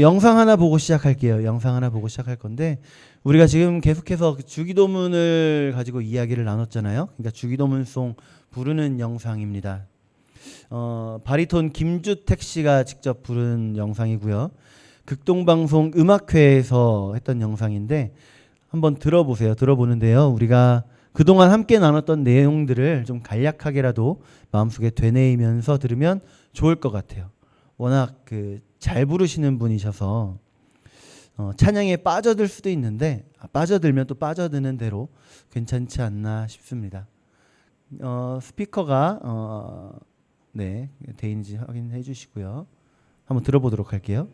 영상 하나 보고 시작할게요. 영상 하나 보고 시작할 건데 우리가 지금 계속해서 주기도문을 가지고 이야기를 나눴잖아요. 그러니까 주기도문송 부르는 영상입니다. 바리톤 김주택 씨가 직접 부른 영상이고요. 극동방송 음악회에서 했던 영상인데 한번 들어보세요. 들어보는데요. 우리가 그동안 함께 나눴던 내용들을 좀 간략하게라도 마음속에 되뇌이면서 들으면 좋을 것 같아요. 워낙 잘 부르시는 분이셔서 찬양에 빠져들 수도 있는데 빠져들면 또 빠져드는 대로 괜찮지 않나 싶습니다. 스피커가 네, 돼 있는지 확인해 주시고요. 한번 들어보도록 할게요.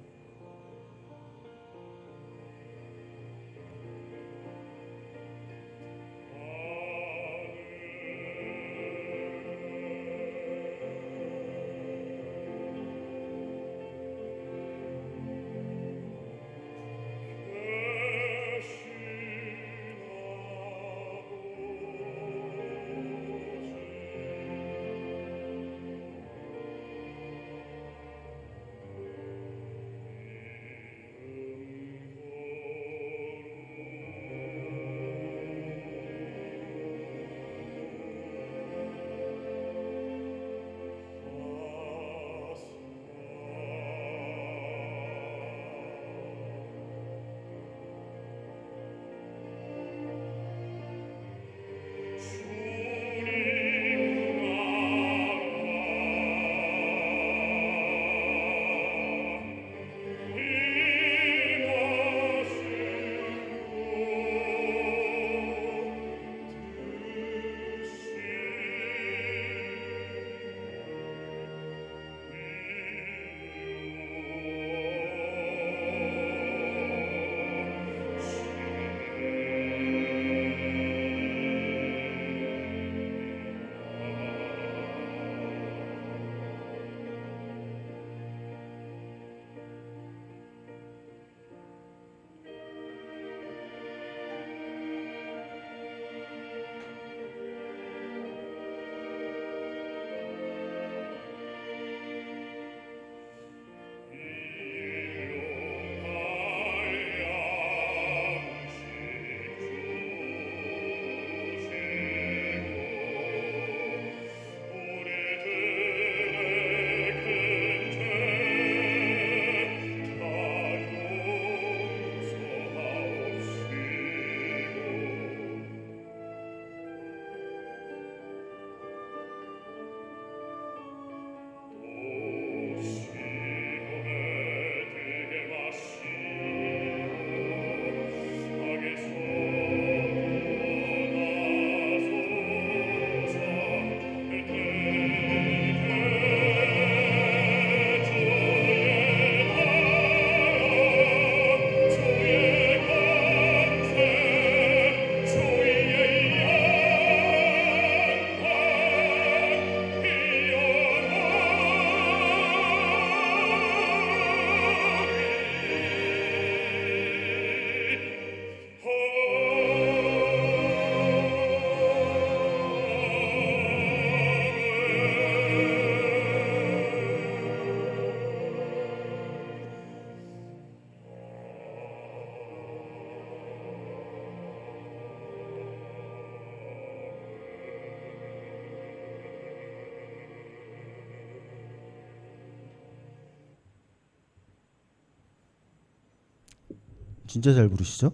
진짜 잘 부르시죠?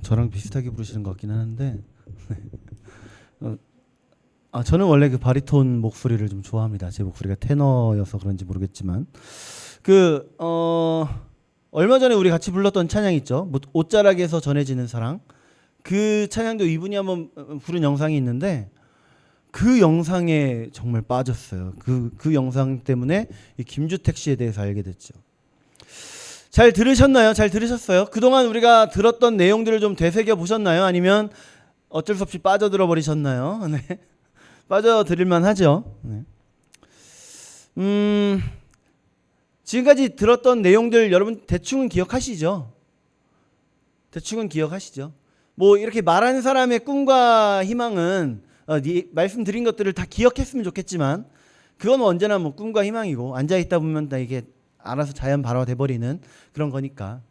저랑 비슷하게 부르시는 것 같긴 하는데 저는 원래 그 바리톤 목소리를 좀 좋아합니다. 제 목소리가 테너여서 그런지 모르겠지만 얼마 전에 우리 같이 불렀던 찬양 있죠? 옷자락에서 전해지는 사랑. 그 찬양도 이분이 한번 부른 영상이 있는데 그 영상에 정말 빠졌어요. 그 영상 때문에 이 김주택 씨에 대해서 알게 됐죠. 잘 들으셨나요? 잘 들으셨어요? 그동안 우리가 들었던 내용들을 좀 되새겨 보셨나요? 아니면 어쩔 수 없이 빠져들어 버리셨나요? 네. 빠져들일만 하죠. 네. 지금까지 들었던 내용들 여러분 대충은 기억하시죠? 대충은 기억하시죠? 뭐 이렇게 말하는 사람의 꿈과 희망은 말씀드린 것들을 다 기억했으면 좋겠지만 그건 언제나 뭐 꿈과 희망이고 앉아있다 보면 다 이게 알아서 자연 발화돼 버리는 그런 거니까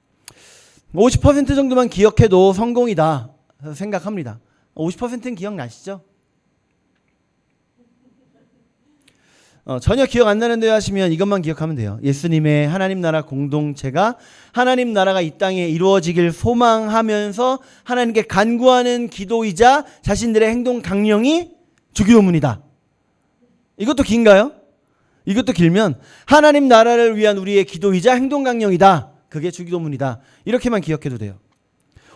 50% 정도만 기억해도 성공이다 생각합니다. 50%는 기억나시죠? 전혀 기억 안 나는데 하시면 이것만 기억하면 돼요. 예수님의 하나님 나라 공동체가 하나님 나라가 이 땅에 이루어지길 소망하면서 하나님께 간구하는 기도이자 자신들의 행동 강령이 주기도문이다. 이것도 긴가요? 이것도 길면 하나님 나라를 위한 우리의 기도이자 행동 강령이다. 그게 주기도문이다. 이렇게만 기억해도 돼요.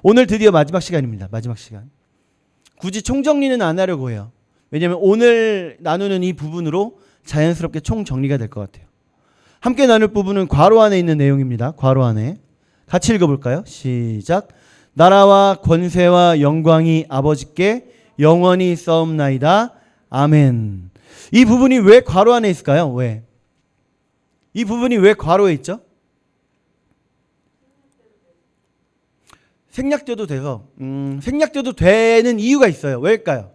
오늘 드디어 마지막 시간입니다. 마지막 시간. 굳이 총정리는 안 하려고 해요. 왜냐하면 오늘 나누는 이 부분으로 자연스럽게 총정리가 될 것 같아요. 함께 나눌 부분은 괄호 안에 있는 내용입니다. 괄호 안에. 같이 읽어볼까요? 시작. 나라와 권세와 영광이 아버지께 영원히 있사옵나이다. 아멘. 이 부분이 왜 괄호 안에 있을까요? 왜? 이 부분이 왜 괄호에 있죠? 생략돼도 돼서 생략돼도 되는 이유가 있어요. 왜일까요?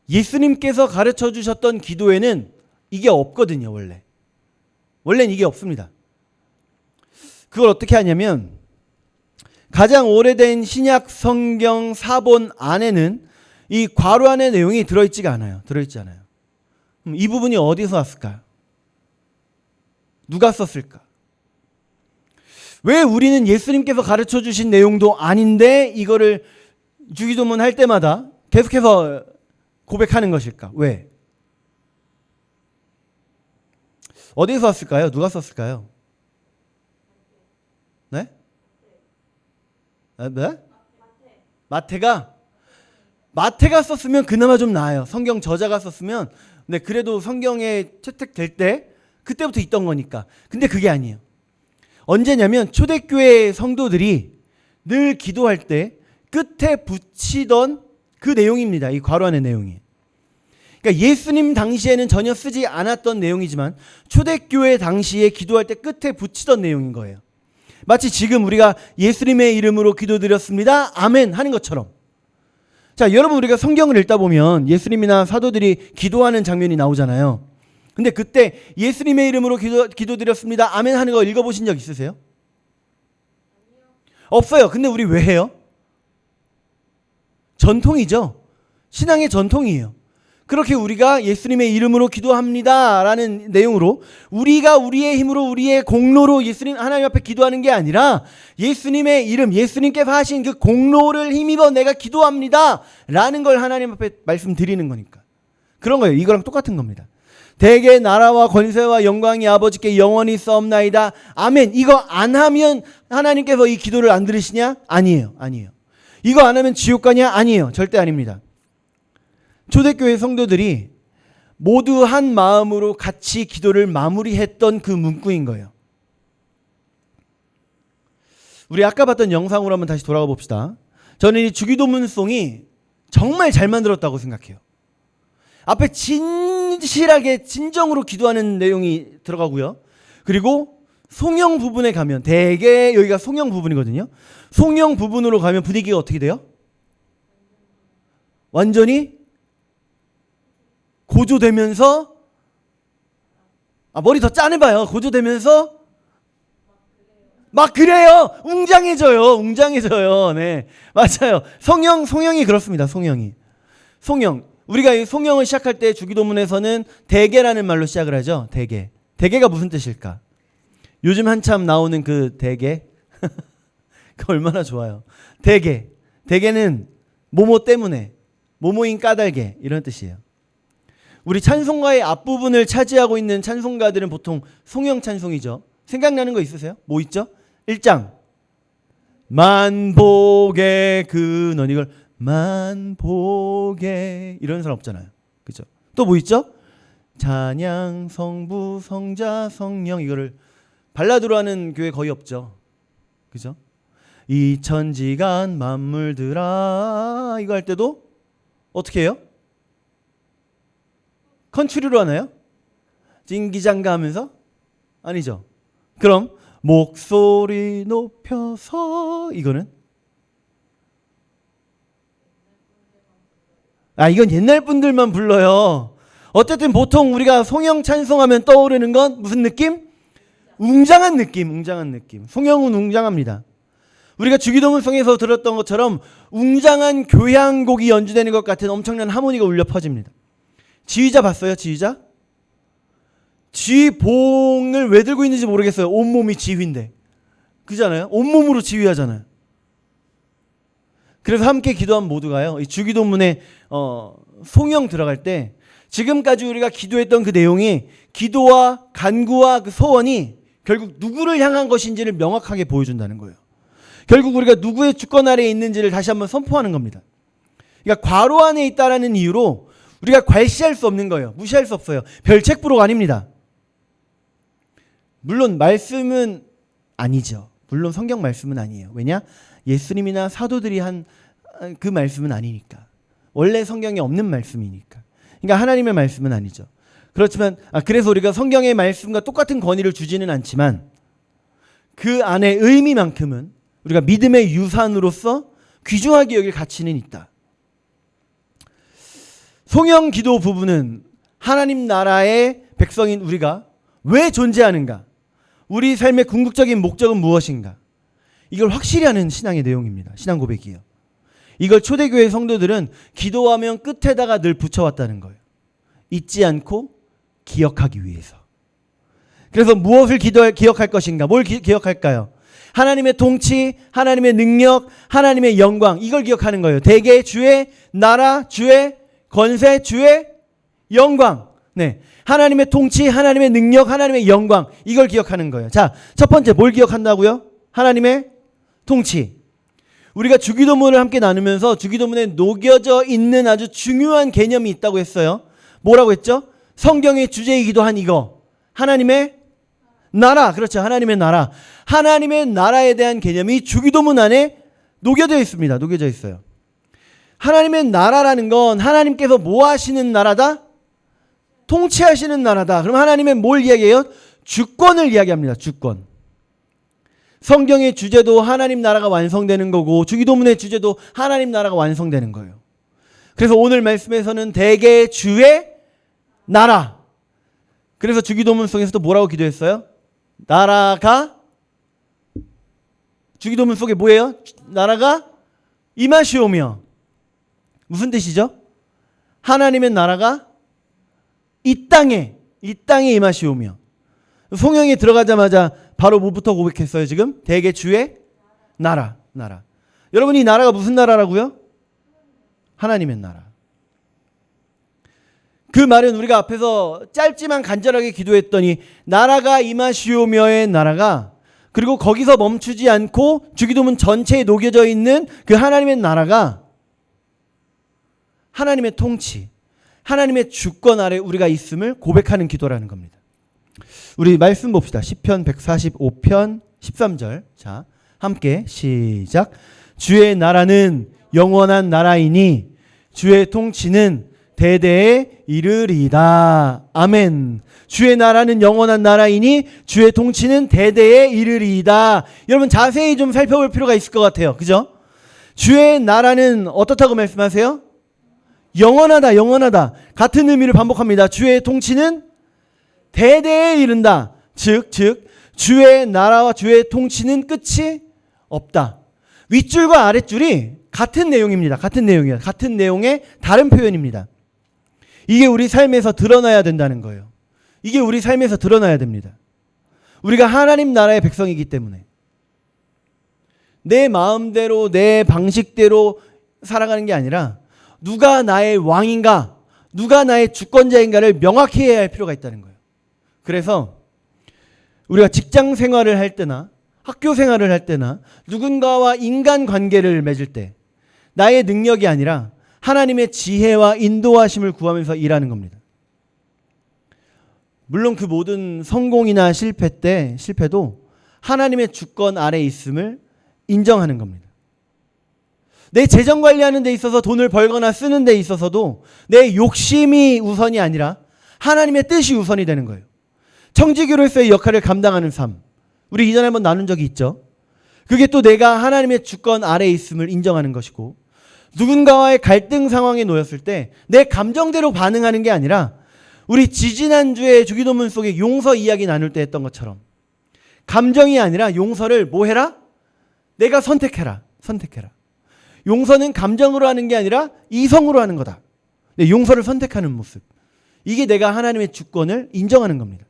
예수님께서 가르쳐 주셨던 기도에는 이게 없거든요. 원래는 이게 없습니다. 그걸 어떻게 하냐면 가장 오래된 신약 성경 사본 안에는 이 괄호 안의 내용이 들어있지 않아요. 이 부분이 어디서 왔을까요? 누가 썼을까? 왜 우리는 예수님께서 가르쳐 주신 내용도 아닌데 이거를 주기도문 할 때마다 계속해서 고백하는 것일까? 왜? 어디서 왔을까요? 누가 썼을까요? 네? 네? 마태가 썼으면 그나마 좀 나아요. 성경 저자가 썼으면 네, 그래도 성경에 채택될 때 그때부터 있던 거니까. 근데 그게 아니에요. 언제냐면 초대교회 성도들이 늘 기도할 때 끝에 붙이던 그 내용입니다. 이 괄호 안의 내용이. 그러니까 예수님 당시에는 전혀 쓰지 않았던 내용이지만 초대교회 당시에 기도할 때 끝에 붙이던 내용인 거예요. 마치 지금 우리가 예수님의 이름으로 기도드렸습니다. 아멘 하는 것처럼. 자, 여러분 우리가 성경을 읽다 보면 예수님이나 사도들이 기도하는 장면이 나오잖아요. 근데 그때 예수님의 이름으로 기도드렸습니다. 아멘 하는 거 읽어보신 적 있으세요? 없어요. 근데 우리 왜 해요? 전통이죠. 신앙의 전통이에요. 그렇게 우리가 예수님의 이름으로 기도합니다 라는 내용으로 우리가 우리의 힘으로 우리의 공로로 예수님 하나님 앞에 기도하는 게 아니라 예수님의 이름, 예수님께서 하신 그 공로를 힘입어 내가 기도합니다 라는 걸 하나님 앞에 말씀드리는 거니까. 그런 거예요. 이거랑 똑같은 겁니다. 대개 나라와 권세와 영광이 아버지께 영원히 있사옵나이다. 아멘. 이거 안 하면 하나님께서 이 기도를 안 들으시냐? 아니에요. 이거 안 하면 지옥 가냐? 아니에요. 절대 아닙니다. 초대교회 성도들이 모두 한 마음으로 같이 기도를 마무리했던 그 문구인 거예요. 우리 아까 봤던 영상으로 한번 다시 돌아가 봅시다. 저는 이 주기도문송이 정말 잘 만들었다고 생각해요. 앞에 진실하게 진정으로 기도하는 내용이 들어가고요. 그리고 송영 부분에 가면 대개 여기가 송영 부분이거든요. 송영 부분으로 가면 분위기가 어떻게 돼요? 완전히 고조되면서 머리 더 짜내봐요. 고조되면서 막 그래요. 웅장해져요. 네, 맞아요. 송영이 그렇습니다. 송영. 우리가 이 송영을 시작할 때 주기도문에서는 대개라는 말로 시작을 하죠. 대개가 무슨 뜻일까? 요즘 한참 나오는 그 대개. 그 얼마나 좋아요. 대개는 뭐뭐 때문에, 뭐뭐인 까닭에 이런 뜻이에요. 우리 찬송가의 앞부분을 차지하고 있는 찬송가들은 보통 송영 찬송이죠. 생각나는 거 있으세요? 뭐 있죠? 1장 만복의 근원, 이걸 만복의 이런 사람 없잖아요. 그죠? 또 뭐 있죠? 찬양 성부 성자 성령, 이거를 발라드로 하는 교회 거의 없죠. 그죠? 이 천지간 만물들아, 이거 할 때도 어떻게 해요? 컨츄리로 하나요? 징기장가 하면서? 아니죠. 그럼 목소리 높여서, 이거는? 이건 옛날 분들만 불러요. 어쨌든 보통 우리가 송영 찬송하면 떠오르는 건 무슨 느낌? 웅장한 느낌, 웅장한 느낌. 송영은 웅장합니다. 우리가 주기도문송에서 들었던 것처럼 웅장한 교향곡이 연주되는 것 같은 엄청난 하모니가 울려 퍼집니다. 지휘자 봤어요? 지휘자? 지휘봉을 왜 들고 있는지 모르겠어요. 온몸이 지휘인데. 그잖아요? 온몸으로 지휘하잖아요. 그래서 함께 기도한 모두가요. 이 주기도문에 송영 들어갈 때 지금까지 우리가 기도했던 그 내용이 기도와 간구와 그 소원이 결국 누구를 향한 것인지를 명확하게 보여준다는 거예요. 결국 우리가 누구의 주권 아래에 있는지를 다시 한번 선포하는 겁니다. 그러니까 괄호 안에 있다라는 이유로 우리가 괄시할 수 없는 거예요. 무시할 수 없어요. 별책부록 아닙니다. 물론 말씀은 아니죠. 물론 성경 말씀은 아니에요. 왜냐? 예수님이나 사도들이 한 그 말씀은 아니니까. 원래 성경에 없는 말씀이니까. 그러니까 하나님의 말씀은 아니죠. 그렇지만 그래서 우리가 성경의 말씀과 똑같은 권위를 주지는 않지만 그 안에 의미만큼은 우리가 믿음의 유산으로서 귀중하게 여길 가치는 있다. 송영 기도 부분은 하나님 나라의 백성인 우리가 왜 존재하는가? 우리 삶의 궁극적인 목적은 무엇인가? 이걸 확실히 하는 신앙의 내용입니다. 신앙 고백이에요. 이걸 초대교회 성도들은 기도하면 끝에다가 늘 붙여왔다는 거예요. 잊지 않고 기억하기 위해서. 그래서 무엇을 기억할 것인가? 뭘 기억할까요? 하나님의 통치, 하나님의 능력, 하나님의 영광, 이걸 기억하는 거예요. 대개 주의 나라, 주의 권세, 주의 영광. 네. 하나님의 통치, 하나님의 능력, 하나님의 영광, 이걸 기억하는 거예요. 자, 첫 번째 뭘 기억한다고요? 하나님의 통치. 우리가 주기도문을 함께 나누면서 주기도문에 녹여져 있는 아주 중요한 개념이 있다고 했어요. 뭐라고 했죠? 성경의 주제이기도 한 이거. 하나님의 나라. 그렇죠. 하나님의 나라. 하나님의 나라에 대한 개념이 주기도문 안에 녹여져 있습니다. 녹여져 있어요. 하나님의 나라라는 건 하나님께서 뭐 하시는 나라다? 통치하시는 나라다. 그럼 하나님의 뭘 이야기해요? 주권을 이야기합니다. 주권. 성경의 주제도 하나님 나라가 완성되는 거고 주기도문의 주제도 하나님 나라가 완성되는 거예요. 그래서 오늘 말씀에서는 대개 주의 나라. 그래서 주기도문 속에서도 뭐라고 기도했어요? 나라가 주기도문 속에 뭐예요? 나라가 임하시오며. 무슨 뜻이죠? 하나님의 나라가 이 땅에 임하시오며. 송영이 들어가자마자 바로 뭐부터 고백했어요 지금? 대개 주의 나라. 여러분 이 나라가 무슨 나라라고요? 하나님의 나라. 그 말은 우리가 앞에서 짧지만 간절하게 기도했더니 나라가 임하시오며의 나라가 그리고 거기서 멈추지 않고 주기도문 전체에 녹여져 있는 그 하나님의 나라가 하나님의 통치, 하나님의 주권 아래 우리가 있음을 고백하는 기도라는 겁니다. 우리 말씀 봅시다. 시편 145편 13절. 자, 함께 시작. 주의 나라는 영원한 나라이니 주의 통치는 대대에 이르리이다. 아멘. 주의 나라는 영원한 나라이니 주의 통치는 대대에 이르리이다. 여러분 자세히 좀 살펴볼 필요가 있을 것 같아요. 그죠? 주의 나라는 어떻다고 말씀하세요? 영원하다, 영원하다. 같은 의미를 반복합니다. 주의 통치는 대대에 이른다. 즉 주의 나라와 주의 통치는 끝이 없다. 윗줄과 아랫줄이 같은 내용입니다. 같은 내용이에요. 같은 내용의 다른 표현입니다. 이게 우리 삶에서 드러나야 된다는 거예요. 이게 우리 삶에서 드러나야 됩니다. 우리가 하나님 나라의 백성이기 때문에 내 마음대로 내 방식대로 살아가는 게 아니라 누가 나의 왕인가, 누가 나의 주권자인가를 명확히 해야 할 필요가 있다는 거예요. 그래서 우리가 직장 생활을 할 때나 학교 생활을 할 때나 누군가와 인간관계를 맺을 때 나의 능력이 아니라 하나님의 지혜와 인도하심을 구하면서 일하는 겁니다. 물론 그 모든 성공이나 실패도 하나님의 주권 아래에 있음을 인정하는 겁니다. 내 재정 관리하는 데 있어서 돈을 벌거나 쓰는 데 있어서도 내 욕심이 우선이 아니라 하나님의 뜻이 우선이 되는 거예요. 청지기로서의 역할을 감당하는 삶. 우리 이전에 한번 나눈 적이 있죠. 그게 또 내가 하나님의 주권 아래에 있음을 인정하는 것이고 누군가와의 갈등 상황에 놓였을 때 내 감정대로 반응하는 게 아니라 우리 지지난주에 주기도문 속에 용서 이야기 나눌 때 했던 것처럼 감정이 아니라 용서를 뭐 해라? 내가 선택해라. 선택해라. 용서는 감정으로 하는 게 아니라 이성으로 하는 거다. 용서를 선택하는 모습. 이게 내가 하나님의 주권을 인정하는 겁니다.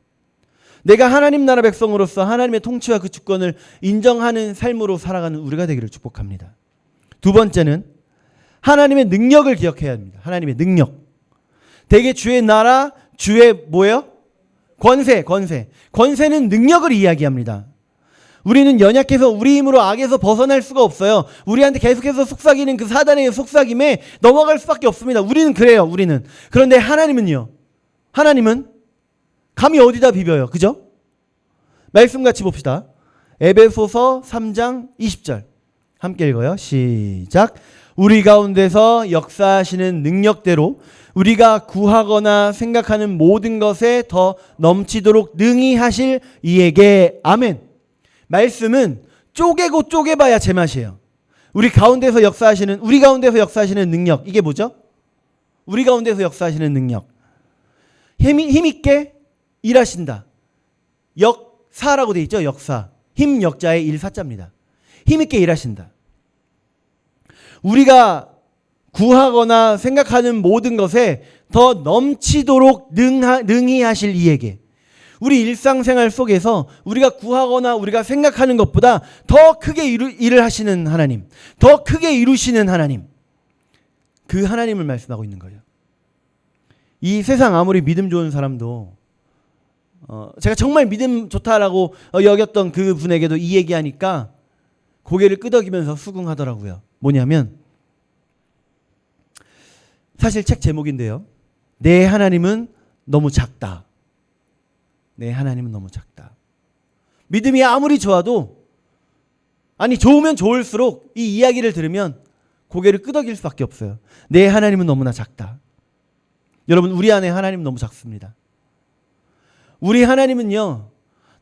내가 하나님 나라 백성으로서 하나님의 통치와 그 주권을 인정하는 삶으로 살아가는 우리가 되기를 축복합니다. 두 번째는 하나님의 능력을 기억해야 합니다. 하나님의 능력. 대개 주의 나라, 주의 뭐예요? 권세. 권세는 능력을 이야기합니다. 우리는 연약해서 우리 힘으로 악에서 벗어날 수가 없어요. 우리한테 계속해서 속삭이는 그 사단의 속삭임에 넘어갈 수밖에 없습니다. 우리는 그래요. 우리는. 그런데 하나님은요. 하나님은 감히 어디다 비벼요. 그죠? 말씀 같이 봅시다. 에베소서 3장 20절 함께 읽어요. 시작. 우리 가운데서 역사하시는 능력대로 우리가 구하거나 생각하는 모든 것에 더 넘치도록 능히 하실 이에게. 아멘. 말씀은 쪼개고 쪼개봐야 제맛이에요. 우리 가운데서 역사하시는 능력. 이게 뭐죠? 우리 가운데서 역사하시는 능력. 힘있게 일하신다. 역사라고 돼 있죠. 역사. 힘 역자의 일사자입니다. 힘있게 일하신다. 우리가 구하거나 생각하는 모든 것에 더 넘치도록 능히 하실 이에게. 우리 일상생활 속에서 우리가 구하거나 우리가 생각하는 것보다 더 크게 일을 하시는 하나님, 더 크게 이루시는 하나님, 그 하나님을 말씀하고 있는 거예요. 이 세상 아무리 믿음 좋은 사람도 제가 정말 믿음 좋다라고 여겼던 그 분에게도 이 얘기하니까 고개를 끄덕이면서 수긍하더라고요. 뭐냐면 사실 책 제목인데요. 내 하나님은 너무 작다. 내 하나님은 너무 작다. 믿음이 아무리 좋아도, 아니 좋으면 좋을수록 이 이야기를 들으면 고개를 끄덕일 수밖에 없어요. 내 하나님은 너무나 작다. 여러분, 우리 안에 하나님 너무 작습니다. 우리 하나님은요,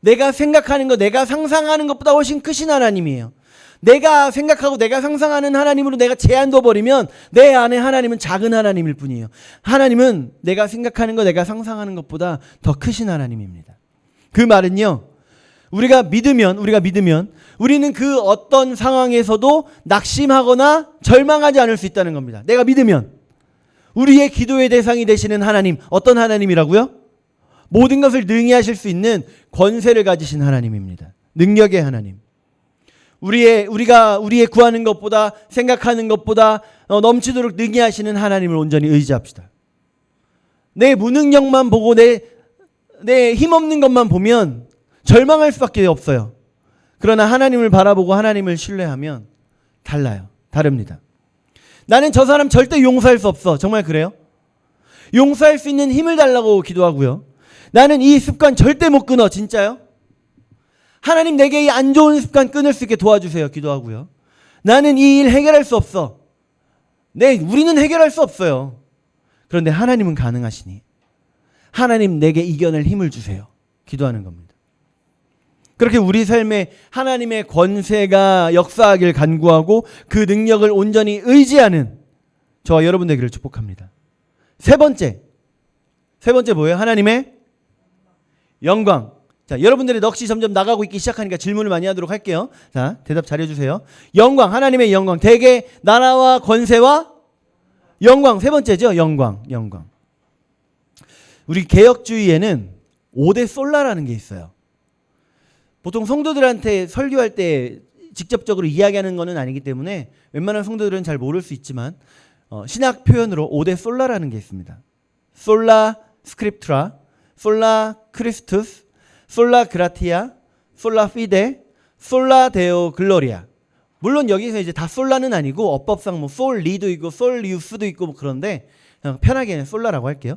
내가 생각하는 것, 내가 상상하는 것보다 훨씬 크신 하나님이에요. 내가 생각하고 내가 상상하는 하나님으로 내가 제한 둬버리면 내 안에 하나님은 작은 하나님일 뿐이에요. 하나님은 내가 생각하는 것, 내가 상상하는 것보다 더 크신 하나님입니다. 그 말은요, 우리가 믿으면 우리는 그 어떤 상황에서도 낙심하거나 절망하지 않을 수 있다는 겁니다. 내가 믿으면 우리의 기도의 대상이 되시는 하나님, 어떤 하나님이라고요? 모든 것을 능히 하실 수 있는 권세를 가지신 하나님입니다. 능력의 하나님. 우리가 구하는 것보다 생각하는 것보다 넘치도록 능히 하시는 하나님을 온전히 의지합시다. 내 무능력만 보고 내 힘없는 것만 보면 절망할 수밖에 없어요. 그러나 하나님을 바라보고 하나님을 신뢰하면 달라요. 다릅니다. 나는 저 사람 절대 용서할 수 없어. 정말 그래요? 용서할 수 있는 힘을 달라고 기도하고요. 나는 이 습관 절대 못 끊어. 진짜요? 하나님 내게 이 안 좋은 습관 끊을 수 있게 도와주세요. 기도하고요. 나는 이 일 해결할 수 없어. 우리는 해결할 수 없어요. 그런데 하나님은 가능하시니 하나님 내게 이겨낼 힘을 주세요. 기도하는 겁니다. 그렇게 우리 삶에 하나님의 권세가 역사하길 간구하고 그 능력을 온전히 의지하는 저와 여러분 되기를 축복합니다. 세 번째 뭐예요? 하나님의 영광. 자, 여러분들의 넋이 점점 나가고 있기 시작하니까 질문을 많이 하도록 할게요. 자, 대답 잘해주세요. 영광, 하나님의 영광. 대개 나라와 권세와 영광. 세 번째죠. 영광. 우리 개혁주의에는 5대 솔라라는 게 있어요. 보통 성도들한테 설교할 때 직접적으로 이야기하는 것은 아니기 때문에 웬만한 성도들은 잘 모를 수 있지만 신학 표현으로 5대 솔라라는 게 있습니다. 솔라 스크립트라, 솔라 크리스투스, 솔라 그라티아, 솔라 피데, 솔라 데오 글로리아. 물론 여기서 이제 다 솔라는 아니고 어법상 뭐 솔리도 있고 솔리우스도 있고 뭐 그런데 그냥 편하게는 솔라라고 할게요.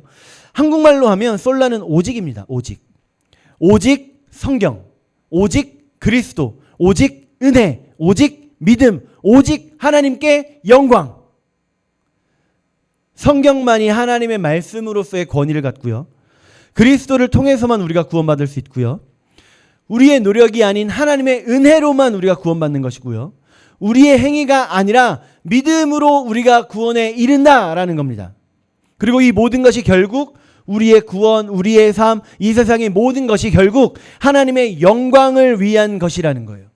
한국말로 하면 솔라는 오직입니다. 오직 성경, 오직 그리스도, 오직 은혜, 오직 믿음, 오직 하나님께 영광. 성경만이 하나님의 말씀으로서의 권위를 갖고요. 그리스도를 통해서만 우리가 구원받을 수 있고요. 우리의 노력이 아닌 하나님의 은혜로만 우리가 구원받는 것이고요. 우리의 행위가 아니라 믿음으로 우리가 구원에 이른다라는 겁니다. 그리고 이 모든 것이 결국 우리의 구원, 우리의 삶, 이 세상의 모든 것이 결국 하나님의 영광을 위한 것이라는 거예요.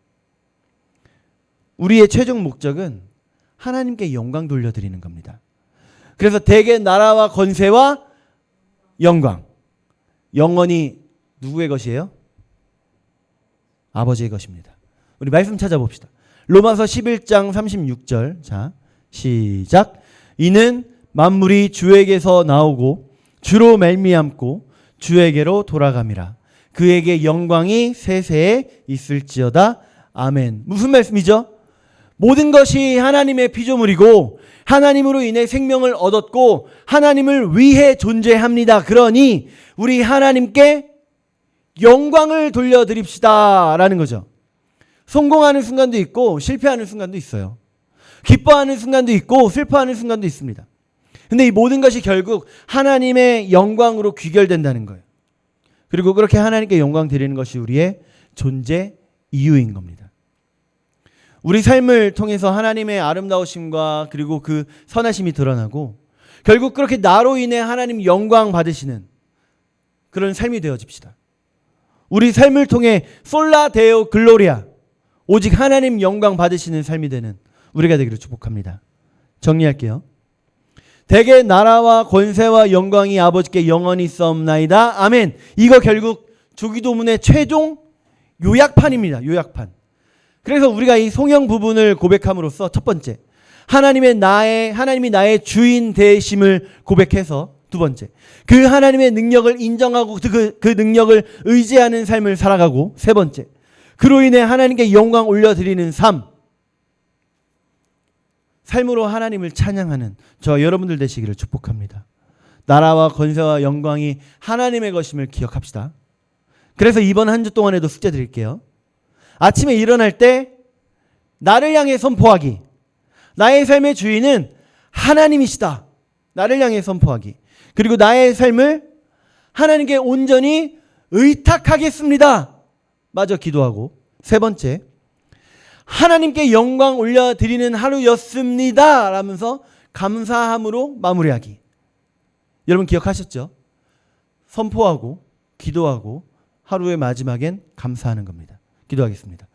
우리의 최종 목적은 하나님께 영광 돌려드리는 겁니다. 그래서 대개 나라와 권세와 영광, 영원히 누구의 것이에요? 아버지의 것입니다. 우리 말씀 찾아봅시다. 로마서 11장 36절. 자, 시작. 이는 만물이 주에게서 나오고 주로 말미암고 주에게로 돌아감이라. 그에게 영광이 세세에 있을지어다. 아멘. 무슨 말씀이죠? 모든 것이 하나님의 피조물이고 하나님으로 인해 생명을 얻었고 하나님을 위해 존재합니다. 그러니 우리 하나님께 영광을 돌려드립시다 라는 거죠. 성공하는 순간도 있고 실패하는 순간도 있어요. 기뻐하는 순간도 있고 슬퍼하는 순간도 있습니다. 근데 이 모든 것이 결국 하나님의 영광으로 귀결된다는 거예요. 그리고 그렇게 하나님께 영광 드리는 것이 우리의 존재 이유인 겁니다. 우리 삶을 통해서 하나님의 아름다우심과 그리고 그 선하심이 드러나고 결국 그렇게 나로 인해 하나님 영광 받으시는 그런 삶이 되어집시다. 우리 삶을 통해 솔라 데오 글로리아, 오직 하나님 영광 받으시는 삶이 되는 우리가 되기를 축복합니다. 정리할게요. 대개 나라와 권세와 영광이 아버지께 영원히 있사옵나이다. 아멘. 이거 결국 주기도문의 최종 요약판입니다. 요약판. 그래서 우리가 이 송영 부분을 고백함으로써 첫 번째, 하나님이 나의 주인 되심을 고백해서 두 번째, 그 하나님의 능력을 인정하고 그 능력을 의지하는 삶을 살아가고 세 번째, 그로 인해 하나님께 영광 올려드리는 삶으로 하나님을 찬양하는 저 여러분들 되시기를 축복합니다. 나라와 권세와 영광이 하나님의 것임을 기억합시다. 그래서 이번 한 주 동안에도 숙제 드릴게요. 아침에 일어날 때 나를 향해 선포하기. 나의 삶의 주인은 하나님이시다. 나를 향해 선포하기. 그리고 나의 삶을 하나님께 온전히 의탁하겠습니다. 마저 기도하고. 세 번째, 하나님께 영광 올려드리는 하루였습니다 라면서 감사함으로 마무리하기. 여러분 기억하셨죠? 선포하고 기도하고 하루의 마지막엔 감사하는 겁니다. 기도하겠습니다.